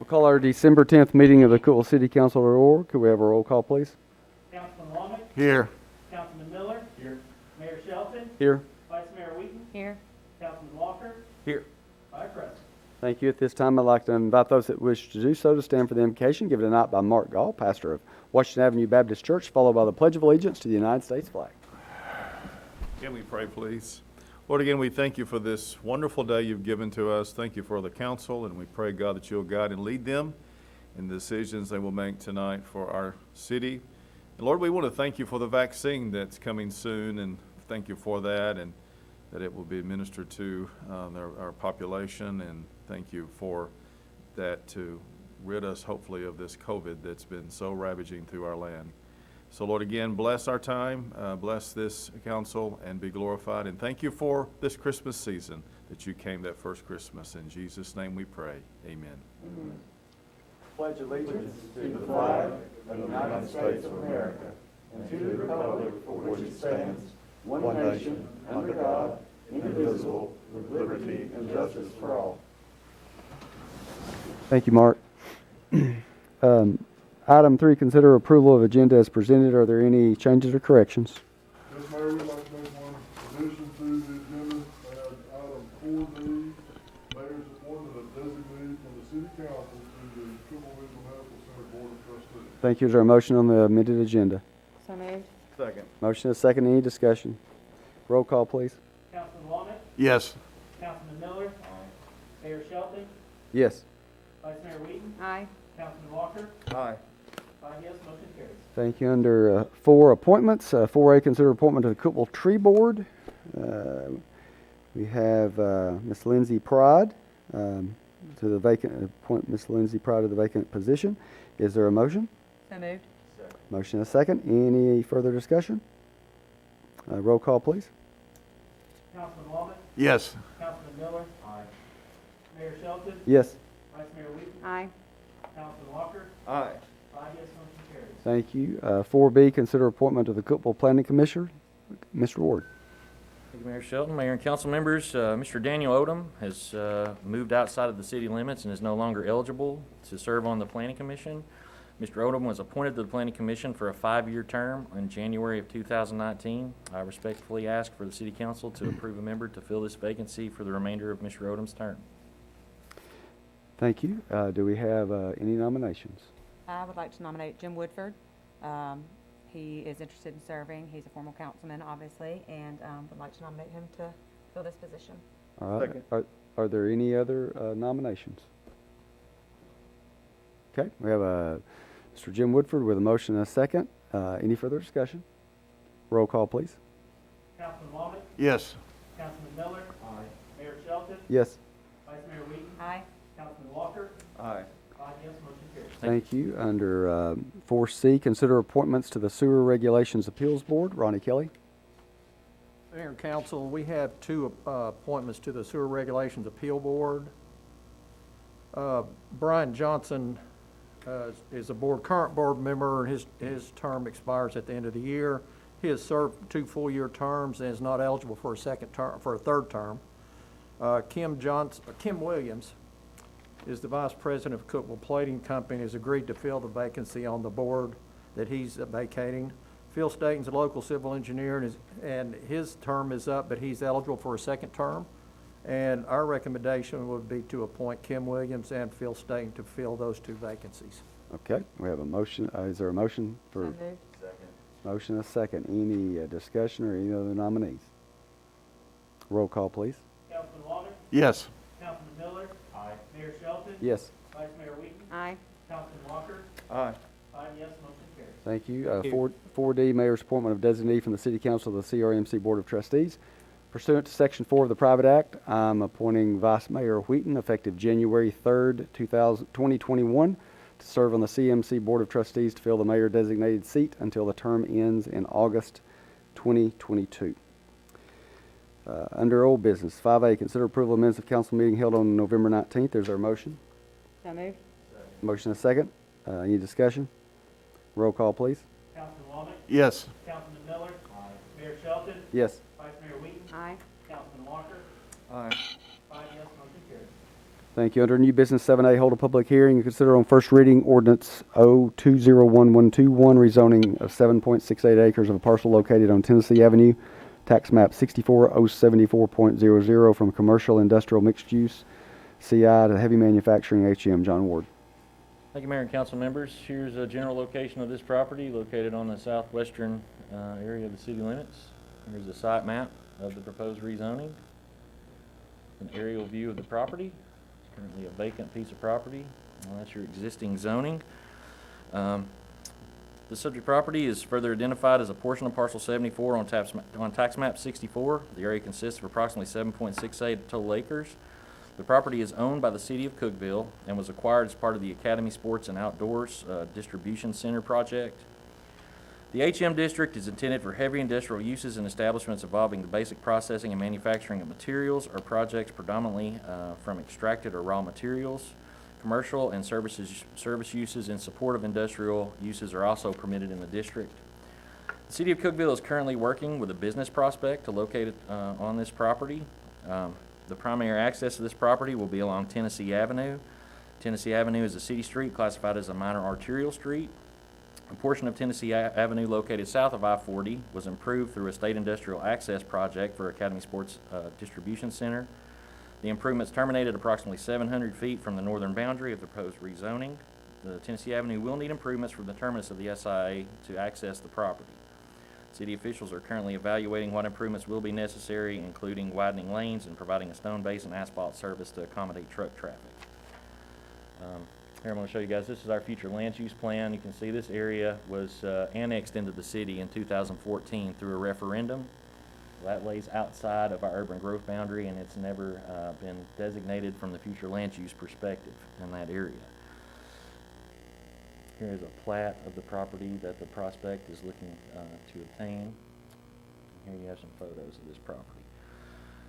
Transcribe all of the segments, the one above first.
We'll call our December 10th meeting of the Cookeville City Council to order. Could we have a roll call, please? Councilman Womack. Here. Councilman Miller. Here. Mayor Shelton. Here. Vice Mayor Wheaton. Here. Councilman Walker. Here. Vice President. Thank you. At this time, I'd like to invite those that wish to do so to stand for the invocation given tonight by Mark Gall, pastor of Washington Avenue Baptist Church, followed by the Pledge of Allegiance to the United States flag. Can we pray, please? Lord, again, we thank you for this wonderful day you've given to us. Thank you for the council, and we pray, God, that you'll guide and lead them in the decisions they will make tonight for our city. And Lord, we want to thank you for the vaccine that's coming soon, and thank you for that, and that it will be administered to our population, and thank you for that to rid us, hopefully, of this COVID that's been so ravaging through our land. So, Lord, again, bless our time, bless this council, and be glorified. And thank you for this Christmas season that you came that first Christmas. In Jesus' name we pray. Amen. Amen. Pledge allegiance to the flag of the United States of America and to the republic for which it stands, one nation, under God, indivisible, with liberty and justice for all. Thank you, Mark. Item 3, consider approval of agenda as presented. Are there any changes or corrections? Yes, Mayor, we'd like to make one addition to the agenda, add item 4D, mayor's appointment of designee from the city council to the Cookeville Regional Medical Center Board of Trustees. Thank you. Is there a motion on the amended agenda? So moved. Second. Motion is second. Any discussion? Roll call, please. Councilman Womack. Yes. Councilman Miller. Mayor Shelton. Yes. Vice Mayor Wheaton. Aye. Councilman Walker. Aye. 5 yes, motion carries. Thank you. Under 4 appointments, 4A, consider appointment to the Cookeville Tree Board. We have Ms. Lindsay Pride to the vacant, appoint Ms. Lindsay Pride to the vacant position. Is there a motion? So moved. Motion is second. Any further discussion? Roll call, please. Councilman Womack. Yes. Councilman Miller. Aye. Mayor Shelton. Yes. Vice Mayor Wheaton. Aye. Councilman Walker. Aye. 5 yes, motion carries. Thank you. 4B, consider appointment to the Cookeville Planning Commission. Mr. Ward. Thank you, Mayor Shelton, Mayor and council members. Mr. Daniel Odom has moved outside of the city limits and is no longer eligible to serve on the Planning Commission. Mr. Odom was appointed to the Planning Commission for a 5-year term in January of 2019. I respectfully ask for the City Council to approve a member to fill this vacancy for the remainder of Mr. Odom's term. Thank you. Do we have any nominations? I would like to nominate Jim Woodford. He is interested in serving. He's a former councilman, obviously, and would like to nominate him to fill this position. All right. Second. Are there any other nominations? Okay. We have Mr. Jim Woodford with a motion and a second. Any further discussion? Roll call, please. Councilman Womack. Yes. Councilman Miller. Aye. Mayor Shelton. Yes. Vice Mayor Wheaton. Aye. Councilman Walker. Aye. 5 yes, motion carries. Thank you. Under 4C, consider appointments to the Sewer Regulations Appeals Board. Ronnie Kelly. Mayor and Council, we have 2 appointments to the Sewer Regulations Appeal Board. Brian Johnson is a current board member, and his term expires at the end of the year. He has served 2 full-year terms and is not eligible for a third term. Kim Williams is the vice president of Cookeville Plating Company, has agreed to fill the vacancy on the board that he's vacating. Phil Staton's a local civil engineer, and his term is up, but he's eligible for a second term. And our recommendation would be to appoint Kim Williams and Phil Staton to fill those 2 vacancies. Okay. We have a motion. Is there a motion for? So moved. Motion and a second. Any discussion or any other nominees? Roll call, please. Councilman Walker, Yes. Councilman Miller. Aye. Mayor Shelton. Yes. Vice Mayor Wheaton, Aye. Councilman Walker, Aye. 5 yes, motion carries. Thank you. 4D, Mayor's appointment of designee from the City Council to the CRMC Board of Trustees. Pursuant to Section 4 of the Private Act, I'm appointing Vice Mayor Wheaton effective January 3rd, 2021 to serve on the CMC Board of Trustees to fill the mayor-designated seat until the term ends in August 2022. Under old business, 5A, consider approval of minutes of council meeting held on November 19th. Is there a motion? So moved. Motion and a second. Any discussion? Roll call, please. Councilman Walker, Yes. Councilman Miller. Aye. Mayor Shelton, Yes. Vice Mayor Wheaton, Aye. Councilman Walker, Aye. 5 yes, motion carries. Thank you. Under new business 7A, hold a public hearing and consider on first reading ordinance 020121, rezoning of 7.68 acres of a parcel located on Tennessee Avenue, tax map 64074.00 from commercial industrial mixed use CI to heavy manufacturing HM. John Ward. Thank you, Mayor and council members. Here's a general location of this property located on the southwestern area of the city limits. Here's a site map of the proposed rezoning. An aerial view of the property. It's currently a vacant piece of property. That's your existing zoning. The subject property is further identified as a portion of parcel 74 on tax map 64. The area consists of approximately 7.68 total acres. The property is owned by the city of Cookeville and was acquired as part of the Academy Sports and Outdoors Distribution Center project. The HM district is intended for heavy industrial uses and establishments involving the basic processing and manufacturing of materials or projects predominantly from extracted or raw materials. Commercial and service uses in support of industrial uses are also permitted in the district. The city of Cookeville is currently working with a business prospect to locate it on this property. The primary access to this property will be along Tennessee Avenue. Tennessee Avenue is a city street classified as a minor arterial street. A portion of Tennessee Avenue located south of I-40 was improved through a state industrial access project for Academy Sports Distribution Center. The improvements terminated approximately 700 feet from the northern boundary of the proposed rezoning. The Tennessee Avenue will need improvements from the terminus of the SIA to access the property. City officials are currently evaluating what improvements will be necessary, including widening lanes and providing a stone base and asphalt service to accommodate truck traffic. Here I'm going to show you guys, this is our future land use plan. You can see this area was annexed into the city in 2014 through a referendum. That lays outside of our urban growth boundary, and it's never been designated from the future land use perspective in that area. Here is a plat of the property that the prospect is looking to obtain. Here you have some photos of this property.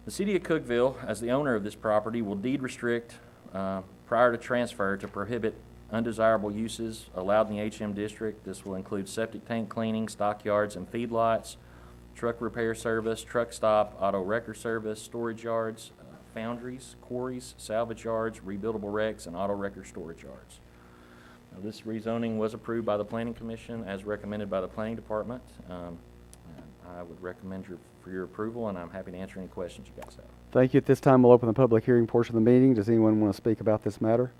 The city of Cookeville, as the owner of this property, will deed restrict prior to transfer to prohibit undesirable uses allowed in the HM district. This will include septic tank cleaning, stockyards and feedlots, truck repair service, truck stop, auto wrecker service, storage yards, foundries, quarries, salvage yards, rebuildable wrecks, and auto wrecker storage yards. Now, this rezoning was approved by the Planning Commission as recommended by the Planning Department. I would recommend for your approval, and I'm happy to answer any questions you guys have. Thank you. At this time, we'll open the public hearing portion of the meeting. Does anyone want to speak about this matter?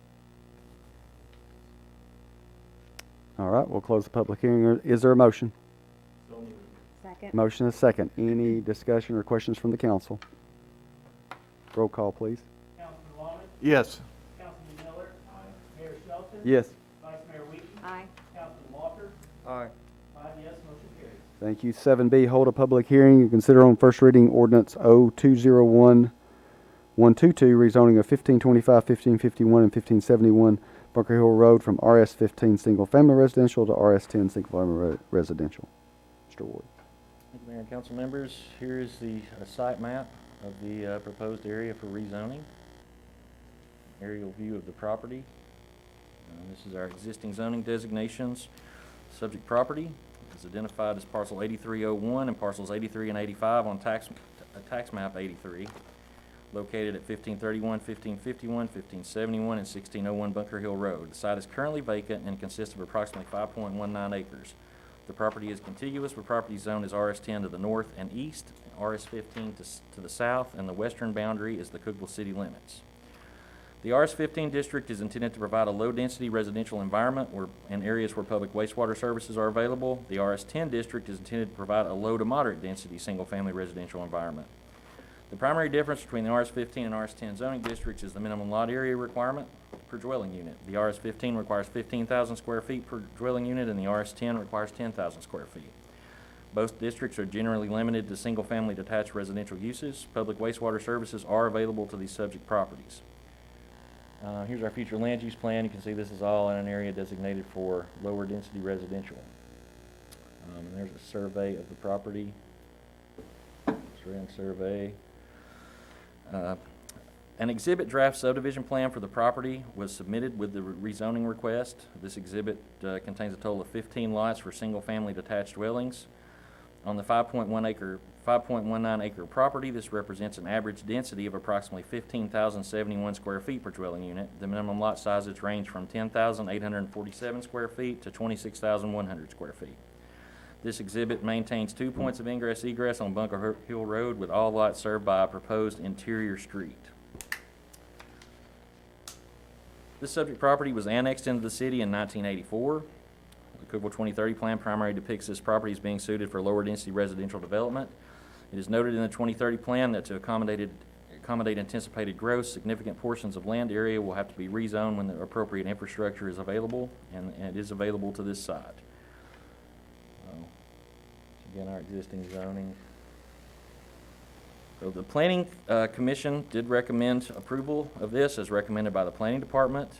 All right, we'll close the public hearing. Is there a motion? Second. Motion is second. Any discussion or questions from the council? Roll call, please. Councilman Walker, Yes. Councilman Miller. Aye. Mayor Shelton. Yes. Vice Mayor Wheaton, Aye. Councilman Walker, Aye. 5 yes, motion carries. Thank you. 7B, hold a public hearing and consider on first reading ordinance 0201-122, rezoning of 1525, 1551, and 1571 Bunker Hill Road from RS-15 single-family residential to RS-10 single-family residential. Mr. Ward. Thank you, Mayor and council members. Here is the site map of the proposed area for rezoning. Aerial view of the property. This is our existing zoning designations. Subject property is identified as parcel 8301 and parcels 83 and 85 on tax map 83, located at 1531, 1551, 1571, and 1601 Bunker Hill Road. The site is currently vacant and consists of approximately 5.19 acres. The property is contiguous with property zone is RS-10 to the north and east, RS-15 to the south, and the western boundary is the Cookeville city limits. The RS-15 district is intended to provide a low-density residential environment in areas where public wastewater services are available. The RS-10 district is intended to provide a low to moderate density single-family residential environment. The primary difference between the RS-15 and RS-10 zoning districts is the minimum lot area requirement per dwelling unit. The RS-15 requires 15,000 square feet per dwelling unit, and the RS-10 requires 10,000 square feet. Both districts are generally limited to single-family detached residential uses. Public wastewater services are available to these subject properties. Here's our future land use plan. You can see this is all in an area designated for lower density residential. And there's a survey of the property. Survey. An exhibit draft subdivision plan for the property was submitted with the rezoning request. This exhibit contains a total of 15 lots for single-family detached dwellings. On the 5.19 acre property, this represents an average density of approximately 15,071 square feet per dwelling unit. The minimum lot sizes range from 10,847 square feet to 26,100 square feet. This exhibit maintains 2 points of ingress-egress on Bunker Hill Road, with all lots served by a proposed interior street. This subject property was annexed into the city in 1984. The Cookeville 2030 plan primarily depicts this property as being suited for lower density residential development. It is noted in the 2030 plan that to accommodate anticipated growth, significant portions of land area will have to be rezoned when the appropriate infrastructure is available, and it is available to this site. Again, our existing zoning. So the Planning Commission did recommend approval of this as recommended by the Planning Department.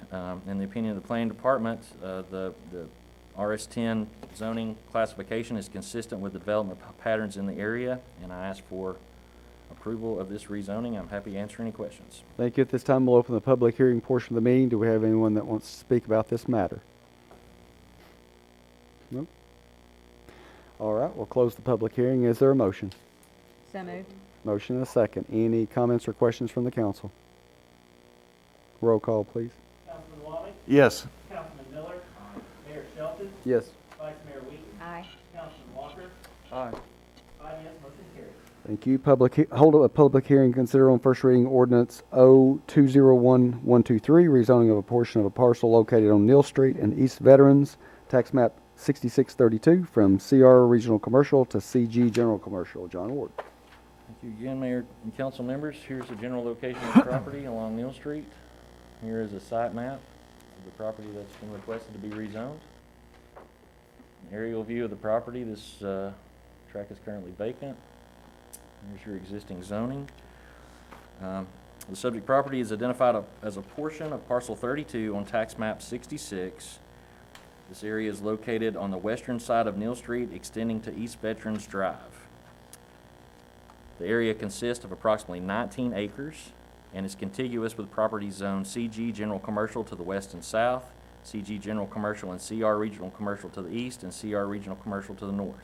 In the opinion of the Planning Department, the RS-10 zoning classification is consistent with the development patterns in the area, and I ask for approval of this rezoning. I'm happy to answer any questions. Thank you. At this time, we'll open the public hearing portion of the meeting. Do we have anyone that wants to speak about this matter? Nope. All right, we'll close the public hearing. Is there a motion? So moved. Motion and a second. Any comments or questions from the council? Roll call, please. Councilman Wally? Yes. Councilman Miller? Mayor Shelton? Yes. Vice Mayor Wheaton? Aye. Councilman Walker? Aye. 5 yes, motion carries. Thank you. Hold up a public hearing. Consider on first reading ordinance O-201123, rezoning of a portion of a parcel located on Neal Street and East Veterans, tax map 6632, from CR Regional Commercial to CG General Commercial. John Ward. Thank you again, Mayor and council members. Here's the general location of the property along Neal Street. Here is a site map of the property that's been requested to be rezoned. An aerial view of the property. This track is currently vacant. Here's your existing zoning. The subject property is identified as a portion of parcel 32 on tax map 66. This area is located on the western side of Neal Street, extending to East Veterans Drive. The area consists of approximately 19 acres and is contiguous with property zone CG General Commercial to the west and south, CG General Commercial and CR Regional Commercial to the east, and CR Regional Commercial to the north.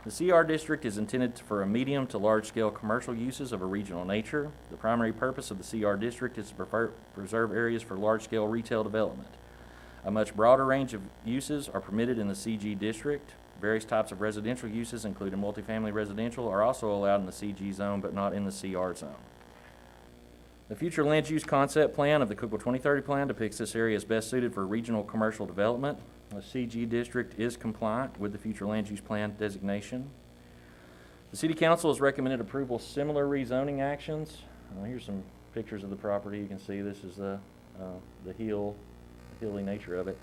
The CR district is intended for a medium to large-scale commercial uses of a regional nature. The primary purpose of the CR district is to preserve areas for large-scale retail development. A much broader range of uses are permitted in the CG district. Various types of residential uses, including multifamily residential, are also allowed in the CG zone, but not in the CR zone. The future land use concept plan of the Cookeville 2030 plan depicts this area as best suited for regional commercial development. The CG district is compliant with the future land use plan designation. The City Council has recommended approval of similar rezoning actions. Here's some pictures of the property. You can see this is the hilly nature of it.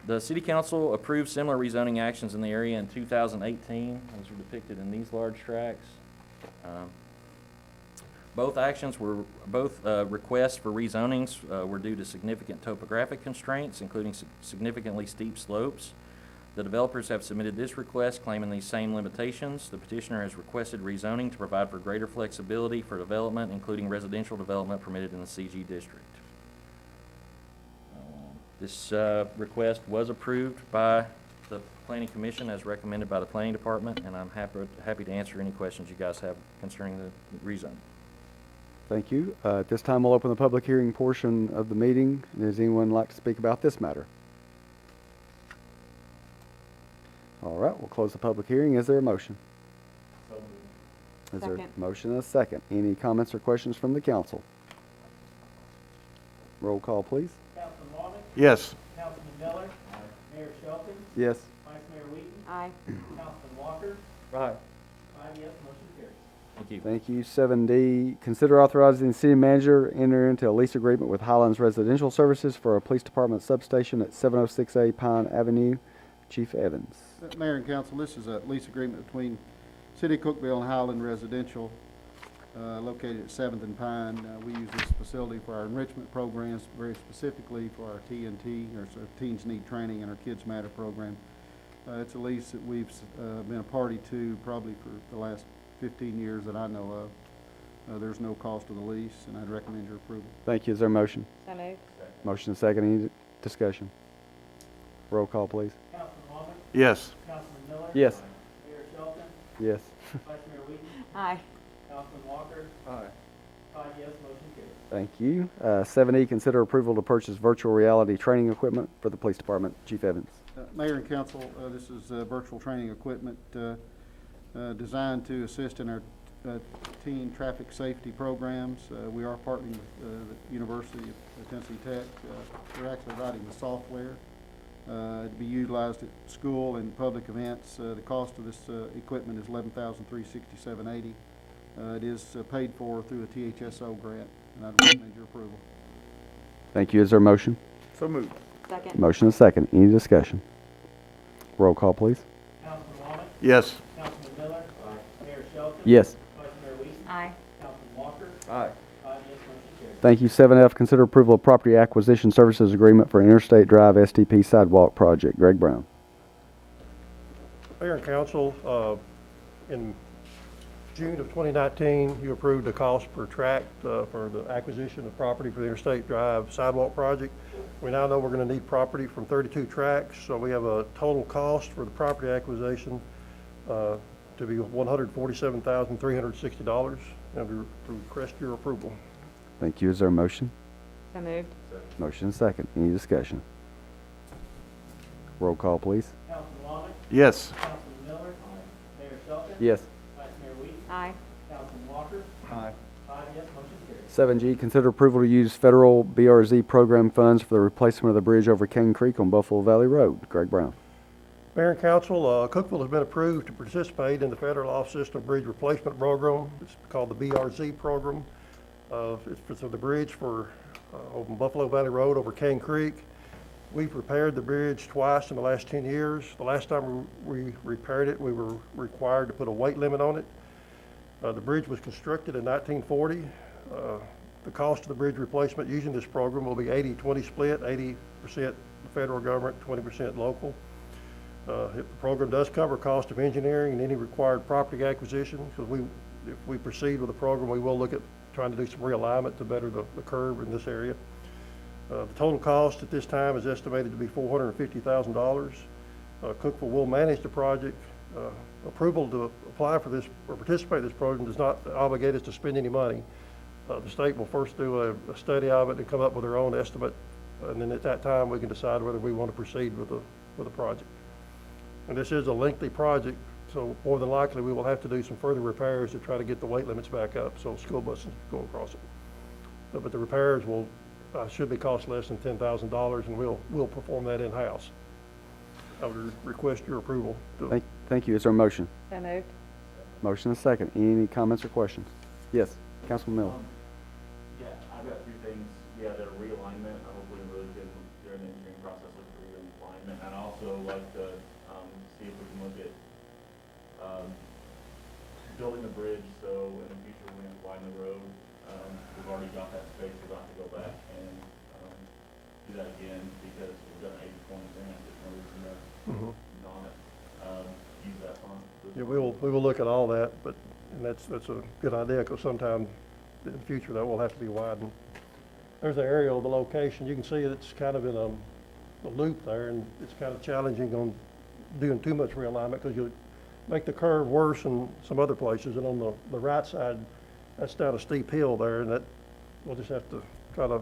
The City Council approved similar rezoning actions in the area in 2018. Those are depicted in these large tracts. Both requests for rezonings were due to significant topographic constraints, including significantly steep slopes. The developers have submitted this request claiming these same limitations. The petitioner has requested rezoning to provide for greater flexibility for development, including residential development permitted in the CG district. This request was approved by the Planning Commission as recommended by the Planning Department, and I'm happy to answer any questions you guys have concerning the rezoning. Thank you. At this time, we'll open the public hearing portion of the meeting. Does anyone like to speak about this matter? All right, we'll close the public hearing. Is there a motion? Is there a Second. motion and a second? Any comments or questions from the council? Roll call, please. Councilman Walden, Yes. Councilman Miller, Mayor Shelton, Yes. Vice Mayor Wheaton, Aye. Councilman Walker, Aye. 5 yes, motion carries. Thank you. Thank you. 7D, consider authorizing the city manager to enter into a lease agreement with Highlands Residential Services for a police department substation at 706A Pine Avenue. Chief Evans. Mayor and council, this is a lease agreement between City of Cookeville and Highland Residential, located at 7th and Pine. We use this facility for our enrichment programs, very specifically for our TNT, or so Teens Need Training, and our Kids Matter program. It's a lease that we've been a party to probably for the last 15 years that I know of. There's no cost to the lease, and I'd recommend your approval. Thank you. Is there a motion? So moved. Motion and second. Any discussion? Roll call, please. Councilman Walden, Yes. Councilman Miller, Yes. Mayor Shelton, Yes. Vice Mayor Wheaton, Aye. Councilman Walker, Aye. 5 yes, motion carries. Thank you. 7E, consider approval to purchase virtual reality training equipment for the police department. Chief Evans. Mayor and council, this is virtual training equipment designed to assist in our teen traffic safety programs. We are partnering with the University of Tennessee Tech. We're actually writing the software to be utilized at school and public events. The cost of this equipment is $11,367.80. It is paid for through a THSO grant, and I'd recommend your approval. Thank you. Is there a motion? So moved. Second. Motion and second. Any discussion? Roll call, please. Councilman Walden, Yes. Councilman Miller, Mayor Shelton, Yes. Vice Mayor Wheaton, Aye. Councilman Walker, Aye. 5 yes, motion carries. Thank you. 7F, consider approval of property acquisition services agreement for Interstate Drive STP sidewalk project. Greg Brown. Mayor and council, in June of 2019, you approved a cost per tract for the acquisition of property for the Interstate Drive sidewalk project. We now know we're going to need property from 32 tracts, so we have a total cost for the property acquisition to be $147,360, and we request your approval. Thank you. Is there a motion? So moved. Motion and second. Any discussion? Roll call, please. Councilman Walden, Yes. Councilman Miller, Mayor Shelton, Yes. Vice Mayor Wheaton, Aye. Councilman Walker, Aye. 5 yes, motion carries. 7G, consider approval to use federal BRZ program funds for the replacement of the bridge over Cane Creek on Buffalo Valley Road. Greg Brown. Mayor and council, Cookeville has been approved to participate in the Federal Off-System Bridge Replacement Program. It's called the BRZ program. It's for the bridge for over Buffalo Valley Road over Cane Creek. We've repaired the bridge twice in the last 10 years. The last time we repaired it, we were required to put a weight limit on it. The bridge was constructed in 1940. The cost of the bridge replacement using this program will be 80-20 split, 80% the federal government, 20% local. The program does cover cost of engineering and any required property acquisition, because if we proceed with the program, we will look at trying to do some realignment to better the curve in this area. The total cost at this time is estimated to be $450,000. Cookeville will manage the project. Approval to apply for this or participate in this program does not obligate us to spend any money. The state will first do a study of it and come up with their own estimate, and then at that time we can decide whether we want to proceed with the project. And this is a lengthy project, so more than likely we will have to do some further repairs to try to get the weight limits back up so school buses go across it. But the repairs should be cost less than $10,000, and we'll perform that in-house. I would request your approval. Thank you. Is there a motion? So moved. Motion and second. Any comments or questions? Yes. Councilman Miller. Yeah, I've got 3 things. Yeah, the realignment, I hope we really good during the engineering process, look for realignment. And I also like to see if we can look at building a bridge, so in the future when we widen the road, we've already got that space, we don't have to go back and do that again, because we've got an 80-20 grant, there's no reason to not use that fund. Yeah, we will look at all that, and that's a good idea, because sometime in the future that will have to be widened. There's an aerial of the location. You can see it's kind of in a loop there, and it's kind of challenging on doing too much realignment, because you'll make the curve worse in some other places. And on the right side, that's down a steep hill there, and that we'll just have to try to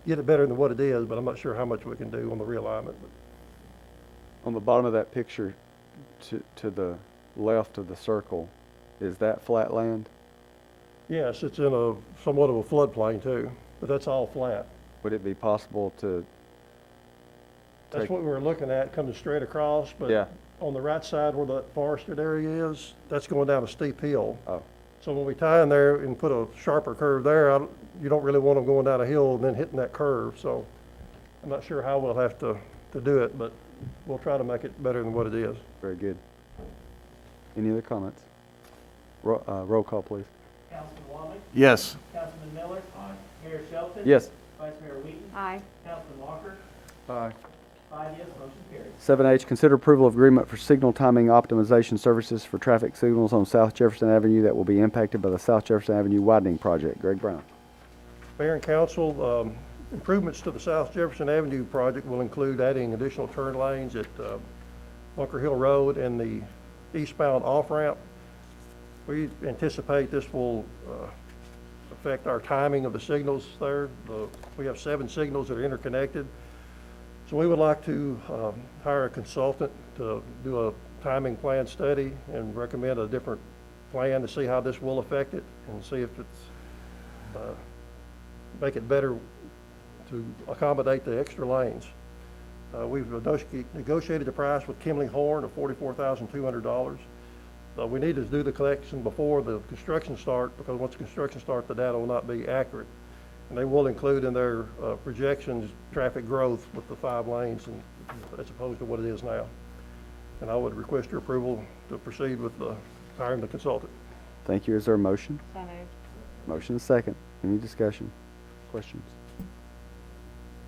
get it better than what it is, but I'm not sure how much we can do on the realignment. On the bottom of that picture, to the left of the circle, is that flat land? Yes, it's in somewhat of a floodplain too, but that's all flat. Would it be possible to That's take, what we were looking at, coming straight across, but yeah, on the right side where that forested area is, that's going down a steep hill. oh, So when we tie in there and put a sharper curve there, you don't really want them going down a hill and then hitting that curve. So I'm not sure how we'll have to do it, but we'll try to make it better than what it is. very good. Any other comments? Roll call, please. Councilman Watley? Yes. Councilman Miller? Aye. Mayor Shelton? Yes. Vice Mayor Wheaton? Aye. Councilman Walker? Aye. 5 yes, motion carries. 7H, consider approval of agreement for signal timing optimization services for traffic signals on South Jefferson Avenue that will be impacted by the South Jefferson Avenue widening project. Greg Brown. Mayor and council, improvements to the South Jefferson Avenue project will include adding additional turn lanes at Bunker Hill Road and the eastbound off-ramp. We anticipate this will affect our timing of the signals there. We have 7 signals that are interconnected. So we would like to hire a consultant to do a timing plan study and recommend a different plan to see how this will affect it and see if it's, make it better to accommodate the extra lanes. We've negotiated the price with Kimley Horn of $44,200. We need to do the collection before the construction start, because once the construction starts, the data will not be accurate. And they will include in their projections traffic growth with the 5 lanes and, as opposed to what it is now. And I would request your approval to proceed with hiring the consultant. Thank you. Is there a motion? So moved. Motion is second. Any discussion? Questions?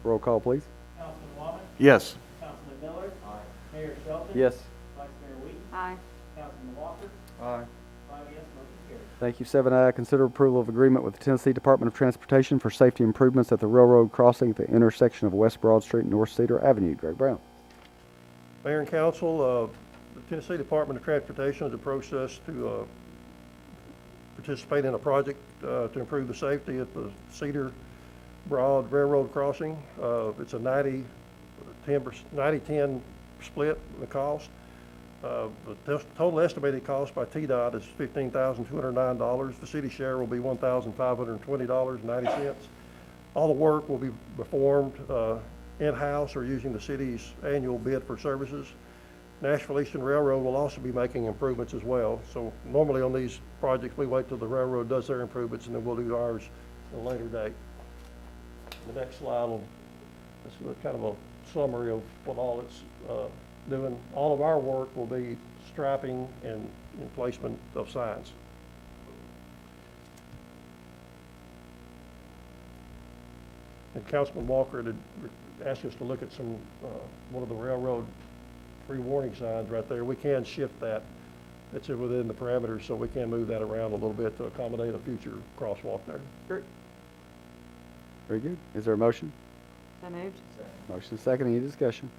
Roll call, please. Councilman Watley? Yes. Councilman Miller? Aye. Mayor Shelton? Yes. Vice Mayor Wheaton? Aye. Councilman Walker? Aye. 5 yes, motion carries. Thank you. 7I, consider approval of agreement with the Tennessee Department of Transportation for safety improvements at the railroad crossing at the intersection of West Broad Street and North Cedar Avenue. Greg Brown. Mayor and council, the Tennessee Department of Transportation has approached us to participate in a project to improve the safety at the Cedar Broad Railroad crossing. It's a 90-10 split in the cost. The total estimated cost by TDOT is $15,209. The city share will be $1,520.90. All the work will be performed in-house or using the city's annual bid for services. Nashville Eastern Railroad will also be making improvements as well. So normally on these projects, we wait till the railroad does their improvements and then we'll do ours at a later date. The next slide will, this is kind of a summary of what all it's doing. All of our work will be striping and placement of signs. And Councilman Walker had asked us to look at some, one of the railroad pre-warning signs right there. We can shift that. It's within the parameters, so we can move that around a little bit to accommodate a future crosswalk there. Great. Very good. Is there a motion? So moved. Motion is second. Any discussion?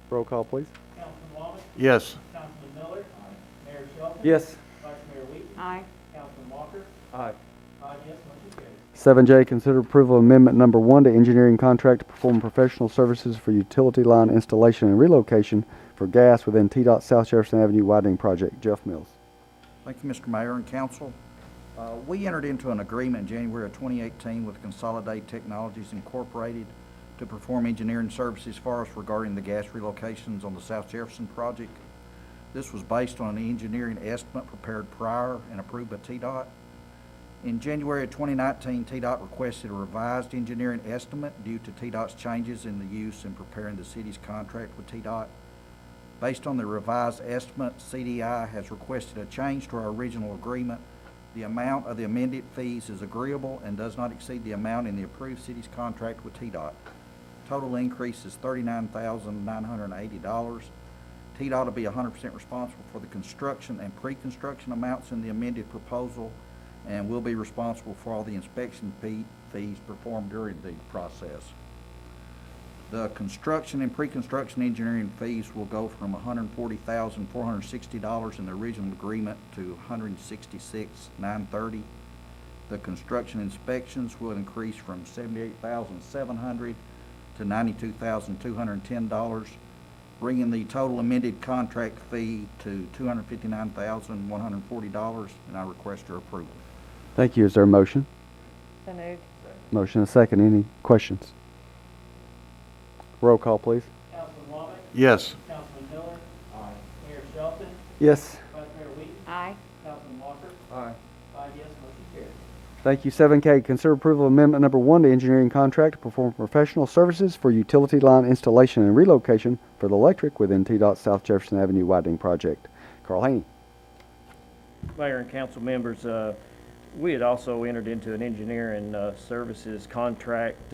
Roll call, please. Councilman Watley? Yes. Councilman Miller? Aye. Mayor Shelton? Yes. Vice Mayor Wheaton? Aye. Councilman Walker? Aye. 5 yes, motion carries. 7J, consider approval of amendment number 1 to engineering contract to perform professional services for utility line installation and relocation for gas within TDOT South Jefferson Avenue widening project. Jeff Mills. Thank you, Mr. Mayor and Council. We entered into an agreement in January of 2018 with Consolidated Technologies Incorporated to perform engineering services for us regarding the gas relocations on the South Jefferson project. This was based on an engineering estimate prepared prior and approved by TDOT. In January of 2019, TDOT requested a revised engineering estimate due to TDOT's changes in the use in preparing the city's contract with TDOT. Based on the revised estimate, CDI has requested a change to our original agreement. The amount of the amended fees is agreeable and does not exceed the amount in the approved city's contract with TDOT. Total increase is $39,980. TDOT will be 100% responsible for the construction and pre-construction amounts in the amended proposal, and will be responsible for all the inspection fees performed during the process. The construction and pre-construction engineering fees will go from $140,460 in the original agreement to $166,930. The construction inspections will increase from $78,700 to $92,210, bringing the total amended contract fee to $259,140, and I request your approval. Thank you. Is there a motion? So moved. Motion and second. Any questions? Roll call, please. Councilman Wommack, Yes. Councilman Miller. Aye. Mayor Shelton, Yes. Vice Mayor Wheaton, Aye. Councilman Walker, Aye. 5 yes, motion carries. Thank you. 7K, consider approval of amendment number 1 to engineering contract to perform professional services for utility line installation and relocation for the electric within TDOT South Jefferson Avenue widening project. Carl Haney. Mayor and council members, we had also entered into an engineering services contract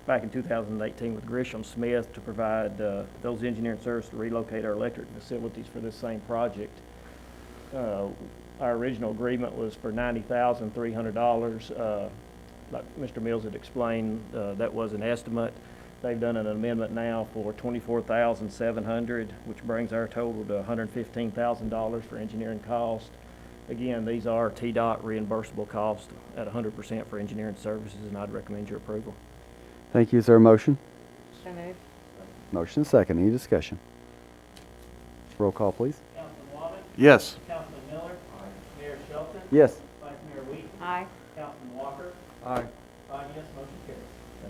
back in 2018 with Grisham Smith to provide those engineering services to relocate our electric facilities for this same project. Our original agreement was for $90,300. Like Mr. Mills had explained, that was an estimate. They've done an amendment now for $24,700, which brings our total to $115,000 for engineering cost. Again, these are TDOT reimbursable costs at 100% for engineering services, and I'd recommend your approval. Thank you. Is there a motion? So moved. Motion and second. Any discussion? Roll call, please. Councilman Wommack, Yes. Councilman Miller. Aye. Mayor Shelton, Yes. Vice Mayor Wheaton, Aye. Councilman Walker, Aye. 5 yes, motion carries.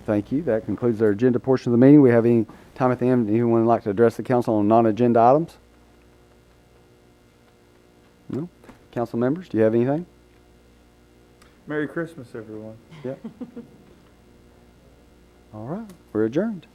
Thank you. That concludes our agenda portion of the meeting. We have any time at the end, anyone would like to address the council on non-agenda items? No? Council members, do you have anything? Merry Christmas, everyone. Yep. All right. We're adjourned.